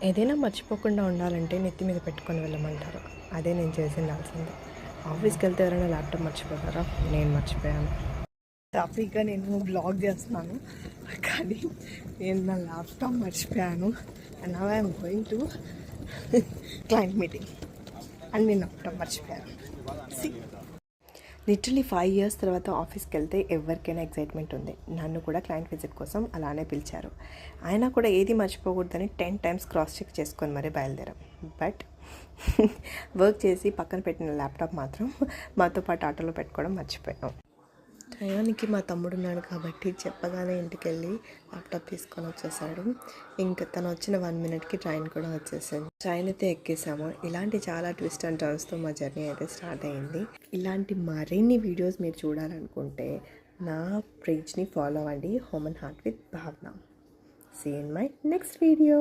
ఏదైనా మర్చిపోకుండా ఉండాలంటే నెత్తి మీద పెట్టుకొని వెళ్ళమంటారు. అదే నేను చేసిండాల్సింది. ఆఫీస్కి వెళ్తే ఎవరైనా ల్యాప్టాప్ మర్చిపోతారా? నేను మర్చిపోయాను. హ్యాపీగా నేను బ్లాగ్ చేస్తున్నాను, కానీ నేను నా ల్యాప్టాప్ మర్చిపోయాను. And now I'm going to client meeting and నేను ల్యాప్టాప్ మర్చిపోయాను. లిటరలీ 5 years తర్వాత ఆఫీస్కి వెళ్తే ఎవరికైనా ఎక్సైట్మెంట్ ఉంది. నన్ను కూడా క్లయింట్ విజిట్ కోసం అలానే పిలిచారు. ఆయన కూడా ఏది మర్చిపోకూడదని 10 times క్రాస్ చెక్ చేసుకొని మరీ బయలుదేరాం. బట్ వర్క్ చేసి పక్కన పెట్టిన ల్యాప్టాప్ మాత్రం మాతో పాటు ఆటోలో పెట్టుకోవడం మర్చిపోయాం. టయానికి మా తమ్ముడు ఉన్నాడు కాబట్టి చెప్పగానే ఇంటికి వెళ్ళి ల్యాప్టాప్ తీసుకొని వచ్చేసాడు. ఇంకా తను వచ్చిన 1 minute ట్రైన్ కూడా వచ్చేసింది. ట్రైన్ అయితే ఎక్కేసాము. ఇలాంటి చాలా ట్విస్ట్ అండ్ టర్న్స్తో మా జర్నీ అయితే స్టార్ట్ అయ్యింది. ఇలాంటి మరిన్ని వీడియోస్ మీరు చూడాలనుకుంటే నా పేజ్ని ఫాలో అవ్వండి, home and heart with Bhavana. See in my next video.